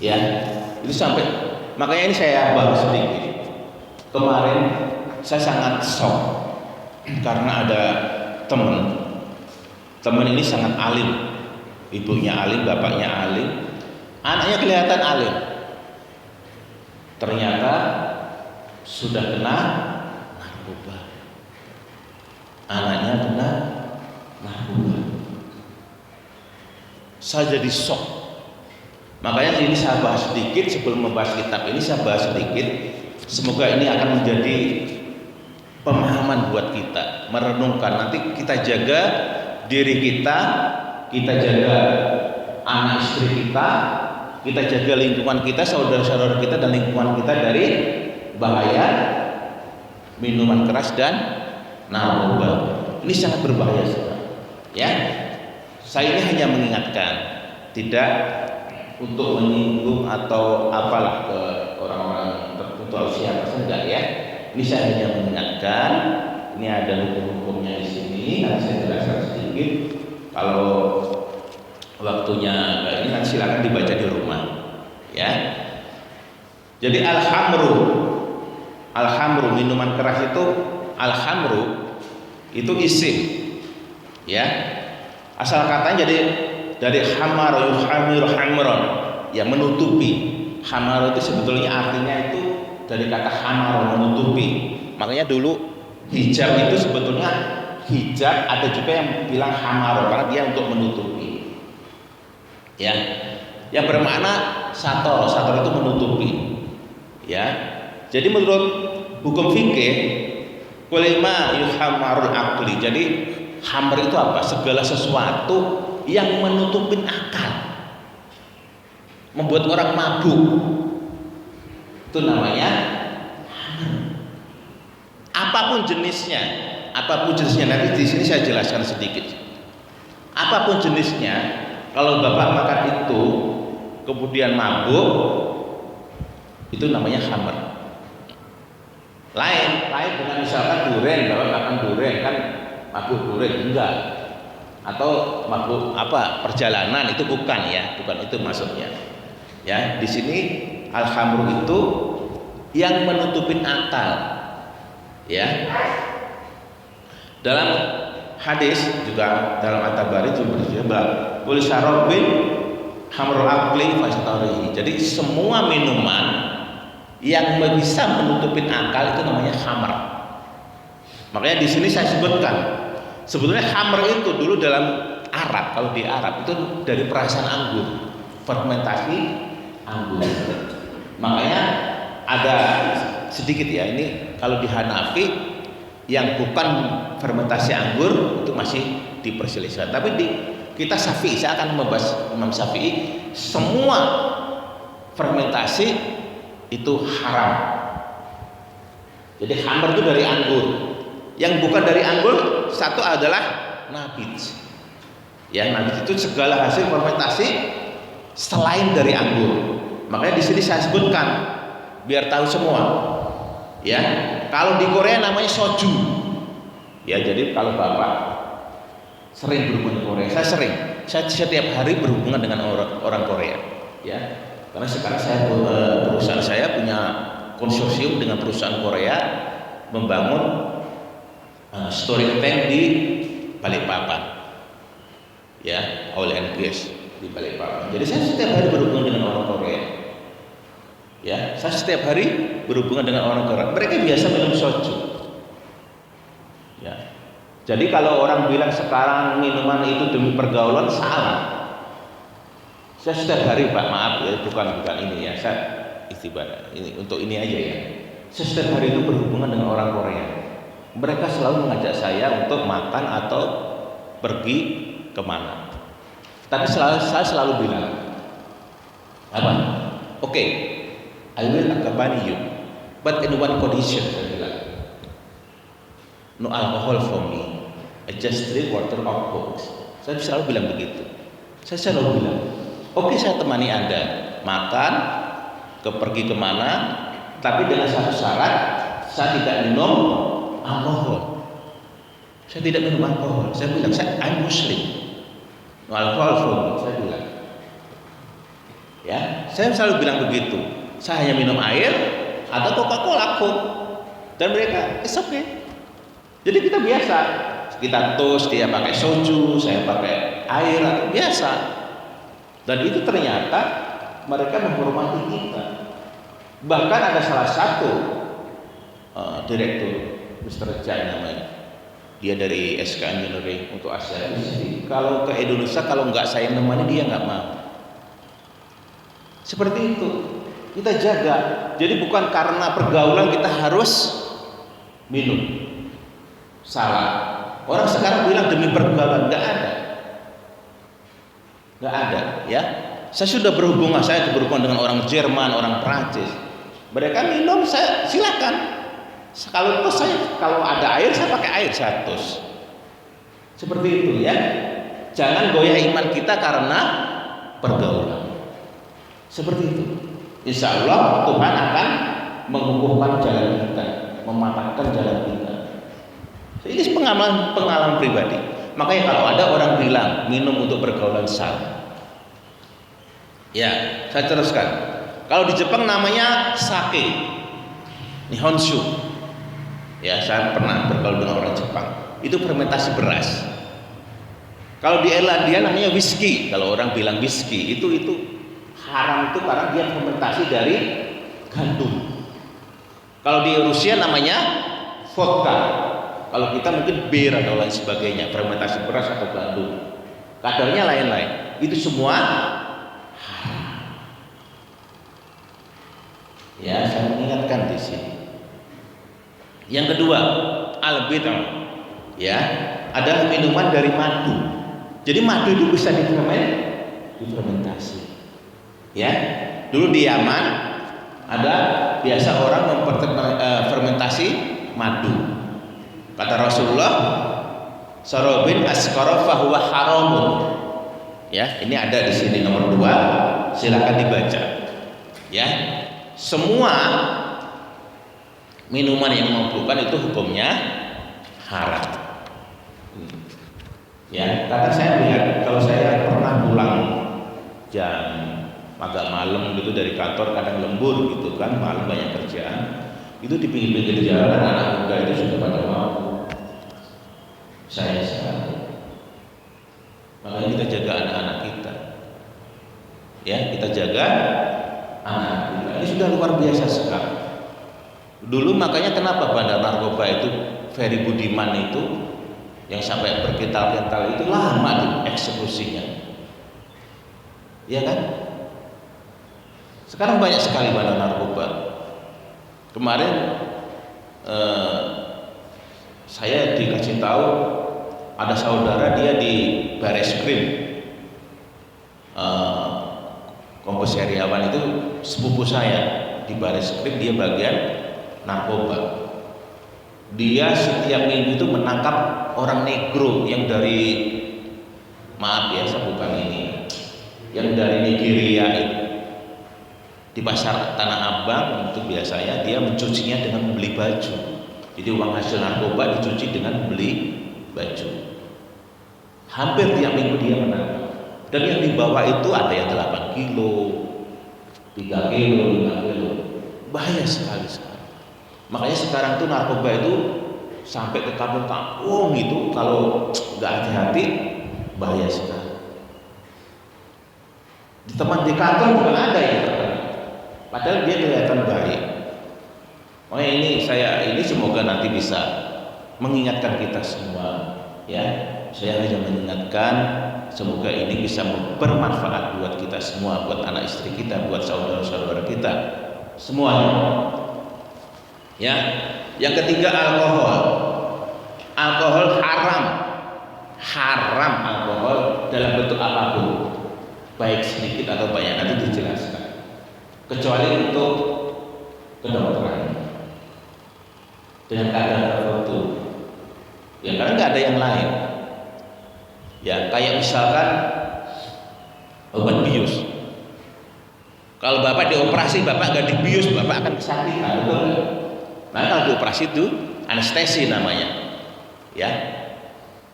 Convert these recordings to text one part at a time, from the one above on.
Ya, itu sampai makanya ini saya bahas sedikit. Kemarin saya sangat shock karena ada teman ini sangat alim, ibunya alim, bapaknya alim, anaknya kelihatan alim, ternyata sudah kena narkoba. Anaknya kena narkoba. Saya jadi shock. Makanya ini saya bahas sedikit sebelum membahas kitab ini, saya bahas sedikit. Semoga ini akan menjadi pemahaman buat kita, merenungkan. Nanti kita jaga diri kita jaga anak istri kita jaga lingkungan kita, saudara-saudara kita dan lingkungan kita dari bahaya minuman keras dan narkoba. Ini sangat berbahaya sekali. Ya, saya ini hanya mengingatkan, tidak untuk menyinggung atau apalah ke orang-orang tertentu atau siapa saja ya. Ini saya hanya mengingatkan. Ini ada hukum-hukumnya di sini. Nanti saya jelaskan sedikit. Kalau waktunya ini kan silakan dibaca di rumah, ya. Jadi alhamru minuman keras itu alhamru itu isim, ya. Asal katanya jadi dari hamar yuhamiru hamron, ya menutupi. Hamar itu sebetulnya artinya itu dari kata hamar, menutupi. Makanya dulu hijab itu sebetulnya hijab, ada juga yang bilang hamar karena dia untuk menutupi, ya, yang bermakna sator itu menutupi, ya. Jadi menurut hukum fikih kulima yuhamarul aqli, jadi hamar itu apa? Segala sesuatu yang menutupin akal, membuat orang mabuk, itu namanya hamar. Apapun jenisnya nanti di sini saya jelaskan sedikit. Apapun jenisnya, kalau bapak makan itu kemudian mabuk, itu namanya khamr. Lain dengan misalkan durian, bapak makan durian kan mabuk durian, enggak. Atau mabuk perjalanan, itu bukan itu maksudnya. Ya, di sini al-khamru itu yang menutupin akal. Ya. Dalam hadis juga dalam At-Tabari juga bersabda, "Qul syarabin hamrul aqli fastarihi." Jadi semua minuman yang bisa menutupin akal itu namanya khamr. Makanya di sini saya sebutkan, sebetulnya khamr itu dulu dalam Arab, kalau di Arab itu dari perasan anggur, fermentasi anggur. Makanya ada sedikit ya, ini kalau di Hanafi yang bukan fermentasi anggur itu masih diperselisihkan. Tapi di kita Syafi'i, saya akan membahas Imam Syafi'i, semua fermentasi itu haram. Jadi khamr itu dari anggur. Yang bukan dari anggur satu adalah nabit. Ya, nabit itu segala hasil fermentasi selain dari anggur. Makanya di sini saya sebutkan biar tahu semua. Ya, kalau di Korea namanya soju. Ya, jadi kalau bapak sering berhubungan dengan Korea, saya setiap hari berhubungan dengan orang Korea. Ya, karena sekarang perusahaan saya punya konsorsium dengan perusahaan Korea membangun storage tank di Balikpapan. Ya, oil and gas di Balikpapan. Jadi saya setiap hari berhubungan dengan orang Korea. Ya, saya setiap hari berhubungan dengan orang Korea. Mereka biasa minum soju. Ya. Jadi kalau orang bilang sekarang minuman itu demi pergaulan, salah. Saya setiap hari, Pak, maaf ya, bukan ini ya, saya istibadah ini untuk ini aja ya. Saya setiap hari itu berhubungan dengan orang Korea. Mereka selalu mengajak saya untuk makan atau pergi kemana. Tapi saya selalu bilang, apa? Oke, I will accompany you, but in one condition. Saya bilang, no alcohol for me. I just drink water or Coke. Saya selalu bilang begitu. Saya selalu bilang, oke, saya temani Anda makan, pergi kemana, tapi dengan satu syarat, saya tidak minum alkohol. Saya tidak minum alkohol. Saya bilang, I'm Muslim. No alcohol for me. Saya bilang. Ya, saya selalu bilang begitu. Saya hanya minum air atau Coca-Cola, Coke, dan mereka it's okay. Jadi kita biasa, kita toast, dia pakai soju, saya pakai air, biasa. Dan itu ternyata mereka menghormati kita. Bahkan ada salah satu direktur, Mr. Jai namanya, dia dari SK Engineering untuk Asia Pasifik. Kalau ke Indonesia, kalau nggak saya nemani dia nggak mau. Seperti itu kita jaga. Jadi bukan karena pergaulan kita harus minum. Salah. Orang sekarang bilang demi pergaulan, nggak ada, ya. Saya sudah berhubungan dengan orang Jerman, orang Prancis. Mereka minum, saya silakan. Kalau tos kalau ada air saya pakai air, saya tos. Seperti itu ya. Jangan goyah iman kita karena pergaulan. Seperti itu. Insya Allah Tuhan akan mengukuhkan jalan kita, mematahkan jalan kita. Ini pengalaman pribadi. Makanya kalau ada orang bilang minum untuk pergaulan salah. Ya, saya teruskan. Kalau di Jepang namanya sake, nihonshu. Ya, saya pernah bergaul dengan orang Jepang. Itu fermentasi beras. Kalau di Irlandia namanya whisky. Kalau orang bilang whisky, itu haram itu karena dia fermentasi dari gandum. Kalau di Rusia namanya vodka. Kalau kita mungkin bir atau lain sebagainya, fermentasi beras atau gandum. Kadarnya lain-lain. Itu semua haram. Ya, saya mengingatkan di sini. Yang kedua, al-bid'ah. Ya, adalah minuman dari madu. Jadi madu itu bisa difermentasi. Ya, dulu di Yaman ada biasa orang fermentasi madu. Kata Rasulullah, "Sarobin askara fahuwa haramun." Ya, ini ada di sini nomor 2, silakan dibaca. Ya, semua minuman yang memabukkan itu hukumnya haram. Ya, karena saya lihat kalau saya pernah pulang jam agak malam gitu dari kantor, kadang lembur gitu kan, malam banyak kerjaan, itu di pinggir-pinggir jalan anak muda itu sudah pada mabuk. Saya sekali. Makanya kita jaga anak-anak kita. Ya, kita jaga anak kita. Ini sudah luar biasa sekali. Dulu makanya kenapa bandar narkoba itu Ferry Budiman itu yang sampai berkintal-kintal itu lama tuh eksekusinya. Iya kan? Sekarang banyak sekali bandar narkoba. Kemarin saya dikasih tahu ada saudara dia di Bareskrim, Kompes Heriawan itu sepupu saya di Bareskrim, dia bagian narkoba. Dia setiap minggu itu menangkap orang negro yang dari, maaf ya saya bukan ini, yang dari Nigeria itu di pasar Tanah Abang. Itu biasanya dia mencucinya dengan membeli baju. Jadi uang hasil narkoba dicuci dengan membeli baju. Hampir tiap minggu dia menangkap. Dan yang dibawa itu ada yang 8 kilo, 3 kilo, 5 kilo. Bahaya sekali sekarang. Makanya sekarang tuh narkoba itu sampai ke kampung-kampung itu, kalau nggak hati-hati bahaya sekali. Di teman di kantor juga ada yang terkena, padahal dia kelihatan baik. Makanya ini semoga nanti bisa mengingatkan kita semua, ya. Saya hanya mengingatkan, semoga ini bisa bermanfaat buat kita semua, buat anak istri kita, buat saudara-saudara kita semuanya. Ya, yang ketiga alkohol. Alkohol haram alkohol dalam bentuk apapun, baik sedikit atau banyak, nanti dijelaskan. Kecuali untuk kedokteran dengan keadaan tertentu. Ya, karena nggak ada yang lain. Ya, kayak misalkan obat bius. Kalau bapak dioperasi, bapak nggak dibius, bapak akan kesakitan, betul nggak? Nah, kalau dioperasi itu anestesi namanya. Ya,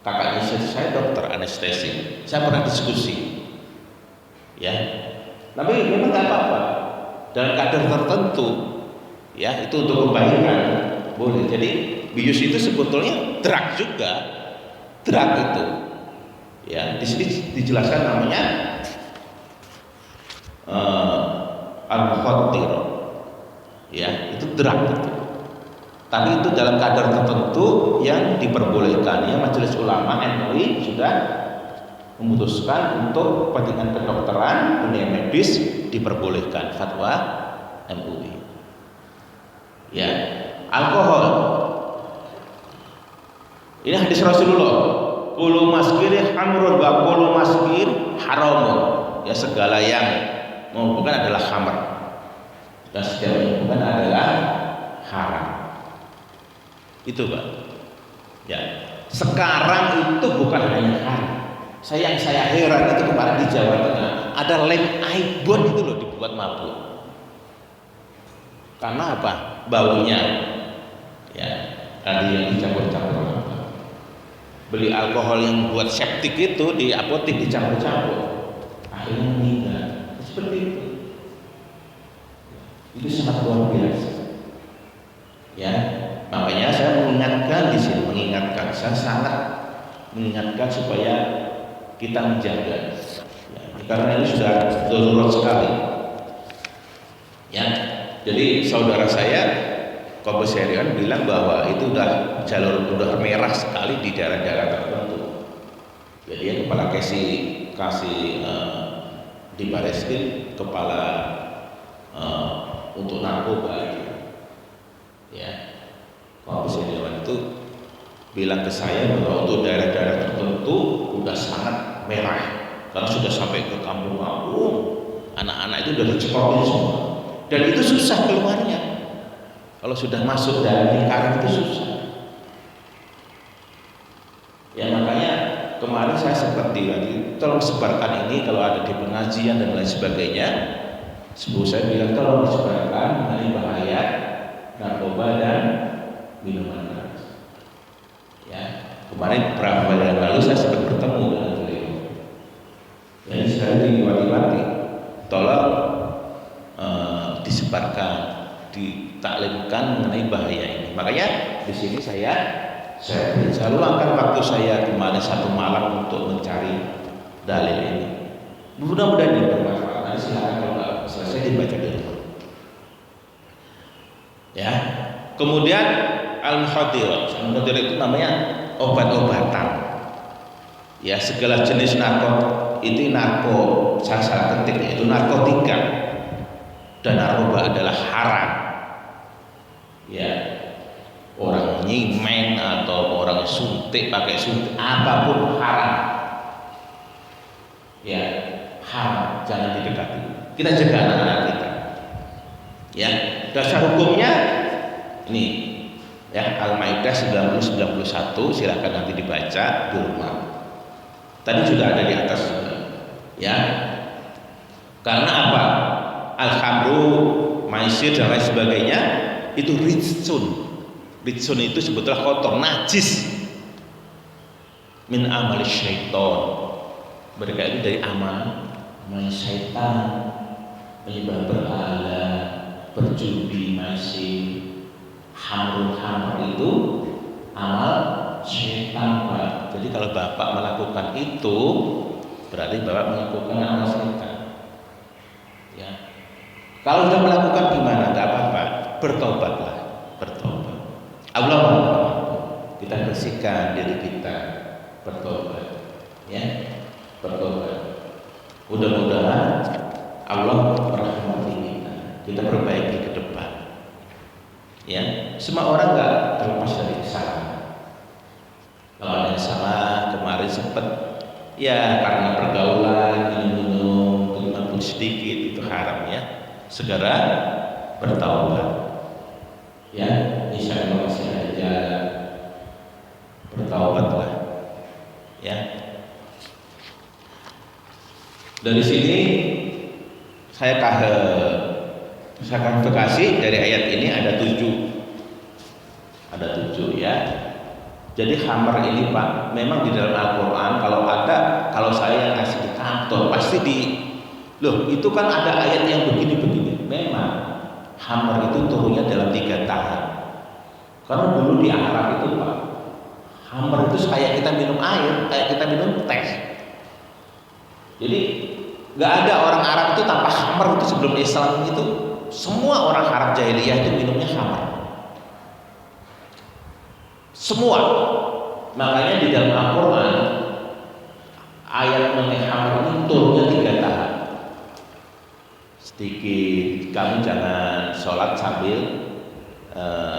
kakaknya saya dokter anestesi. Saya pernah diskusi. Ya, Tapi memang nggak apa-apa dalam kadar tertentu, ya itu untuk kebaikan boleh. Jadi bius itu sebetulnya drug juga, drug itu, ya di sini dijelaskan namanya al-khatir, ya itu drug itu. Tapi itu dalam kadar tertentu yang diperbolehkan. Ya Majelis Ulama MUI sudah memutuskan untuk kepentingan kedokteran, dunia medis diperbolehkan, fatwa MUI. Ya, alkohol. Ini hadis Rasulullah. Kullu maskiri hamrun wa kullu maskir haramun. Ya segala yang menghubungkan adalah khamr dan segala yang menghubungkan adalah haram. Itu Pak. Ya. Sekarang itu bukan hanya haram. Saya heran itu kemarin di Jawa Tengah ada lem Aibon itu loh dibuat mabuk. Karena apa? Baunya. Ya, tadi yang dicampur-campur. Beli alkohol yang buat septik itu di apotek dicampur-campur. Akhirnya meninggal. Seperti itu. Itu sangat luar biasa. Ya. Makanya saya mengingatkan di sini, saya sangat mengingatkan supaya kita menjaga, ya, karena ini sudah darurat sekali. Ya, jadi saudara saya Kombes Herian bilang bahwa itu udah jalur merah sekali di daerah-daerah tertentu. Jadi ya kepala kasih di Bareskrim, kepala untuk narkoba, ya. Kombes Herian itu bilang ke saya bahwa untuk daerah-daerah tertentu udah sangat merah karena sudah sampai ke kampung-kampung, anak-anak itu udah dicekokin semua dan itu susah keluarnya. Kalau sudah masuk dalam lingkaran itu susah. Ya makanya kemarin saya sempat tolong sebarkan ini kalau ada di pengajian dan lain sebagainya. Sepuh saya bilang tolong disebarkan mengenai bahaya narkoba dan minuman keras. Ya, kemarin beberapa hari yang lalu saya sempat bertemu dengan beliau. Jadi sekali diwati-wati, tolong disebarkan, ditaklimkan mengenai bahaya ini. Makanya di sini saya luangkan waktu saya kemarin satu malam untuk mencari dalil ini. Mudah-mudahan ini bermanfaat. Nanti silakan kalau selesai dibaca di rumah. Ya, kemudian al-mukhaddir itu namanya obat-obatan. Ya segala jenis salah ketik yaitu narkotika dan narkoba adalah haram. Ya orang nyimeng atau orang suntik pakai suntik apapun haram. Ya haram, jangan didekati. Kita jaga anak-anak kita. Ya dasar hukumnya ini. Ya, Al-Maidah 90-91 silakan nanti dibaca di rumah. Tadi sudah ada di atas juga. Ya. Karena apa? Al-khamru, maisir dan lain sebagainya itu ritsun. Ritsun itu sebetulnya kotor, najis. Min amal syaitan. Mereka itu dari amal syaitan, menyembah berhala, berjudi, maisir. Hamr itu amal syaitan Pak. Jadi kalau Bapak melakukan itu berarti Bapak melakukan amal syaitan. Ya. Kalau sudah melakukan gimana? Tidak apa-apa. Bertobatlah, bertobat. Allah kita bersihkan diri kita, bertobat. Ya, bertobat. Mudah-mudahan Allah merahmati kita perbaiki ke depan. Ya, semua orang nggak terlepas dari kesalahan. Kalau ada yang salah kemarin sempat ya karena pergaulan minum pun sedikit itu haram ya. Segera bertaubat. Ya, insya Allah masih ada jalan. Bertaubatlah. Ya. Dari sini saya klarifikasi dari ayat ini ada 7 ya. Jadi khamr ini Pak memang di dalam Al-Quran kalau saya ngasih di kantor pasti Loh, itu kan ada ayat yang begini-begini. Memang khamr itu turunnya dalam 3 tahap. Karena dulu di Arab itu Pak, khamr itu kayak kita minum air, kayak kita minum teh. Jadi nggak ada orang Arab itu tanpa khamr itu sebelum Islam itu. Semua orang Arab jahiliyah itu minumnya khamr. Semua. Makanya di dalam Al-Quran ayat mengenai khamr ini turunnya 3 tahap. Sedikit, kamu jangan sholat sambil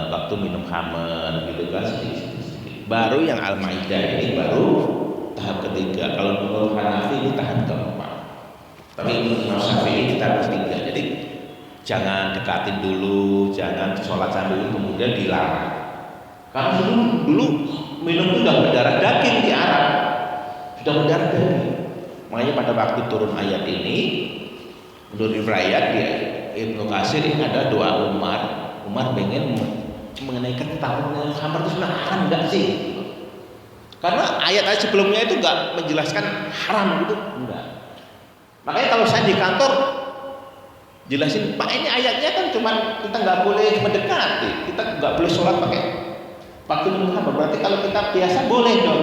waktu minum khamr gitu kan, sedikit. Baru yang Al-Maidah ini baru tahap ketiga. Kalau menurut Hanafi ini tahap keempat. Tapi menurut Imam Syafi'i ini tahap ketiga. Jadi jangan dekatin dulu, jangan sholat sambil kemudian dilarang. Karena dulu minum itu sudah berdarah daging di Arab, sudah berdarah daging. Makanya pada waktu turun ayat ini, menurut riwayat dia Ibnu Katsir ini ada doa Umar pengen mengenai tentang khamr itu sebenarnya haram enggak sih? Karena ayat-ayat sebelumnya itu enggak menjelaskan haram gitu, enggak. Makanya kalau saya di kantor jelasin, Pak ini ayatnya kan cuman kita nggak boleh mendekati, kita nggak boleh sholat pakai waktu minum khamr. Berarti kalau kita biasa boleh dong.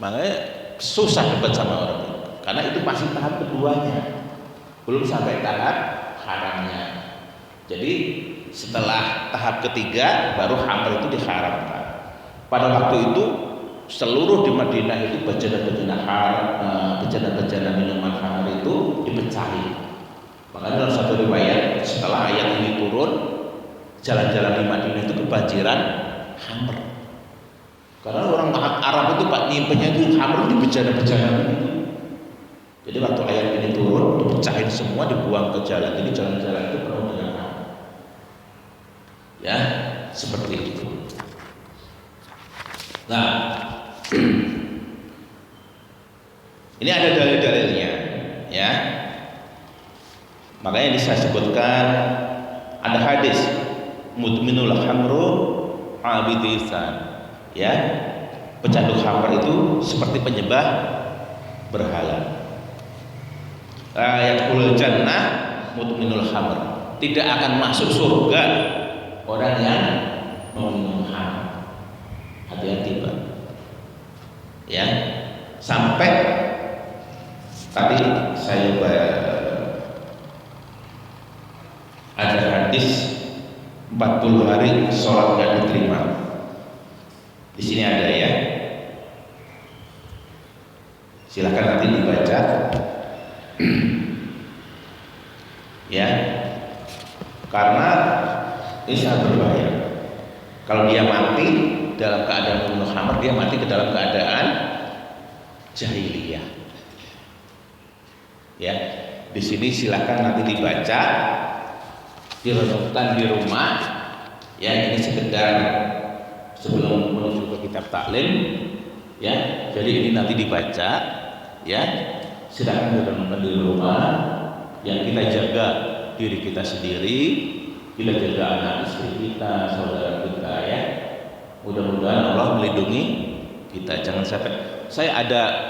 Makanya susah debat sama orang itu, karena itu masih tahap keduanya, belum sampai tahap haramnya. Jadi setelah tahap ketiga baru khamr itu diharamkan. Pada waktu itu seluruh di Madinah itu bejana-bejana minuman khamr itu dipecahin. Makanya dalam satu riwayat setelah ayat ini turun, jalan-jalan di Madinah itu kebanjiran khamr. Karena orang Arab itu Pak nyimpennya itu khamr di bejana-bejana itu. Jadi waktu ayat ini turun, dipecahin semua, dibuang ke jalan. Jadi jalan-jalan itu penuh dengan khamr. Ya, seperti itu. Nah, ini ada dalil-dalilnya, ya. Makanya bisa sebutkan ada hadis mudminul khamru abidisan, ya. Pecandu khamr itu seperti penyembah berhala. Yadkhulul jannah mudminul khamr. Tidak akan masuk surga orang yang meminum khamr. Hati-hati Pak. Ya. Sampai tadi saya ada hadis 40 hari sholat gak diterima. Di sini ada ya. Silakan nanti dibaca. Ya. Karena ini sangat berbahaya. Kalau dia mati dalam keadaan minum khamr, dia mati ke dalam keadaan jahiliyah. Ya. Di sini silakan nanti dibaca, direnungkan di rumah. Ya, ini sekedar sebelum menuju ke kitab taklim, ya. Jadi ini nanti dibaca, ya. Silakan direnungkan di rumah. Yang kita jaga diri kita sendiri, kita jaga anak istri kita, saudara kita, ya. Mudah-mudahan Allah melindungi kita. Jangan sampai saya ada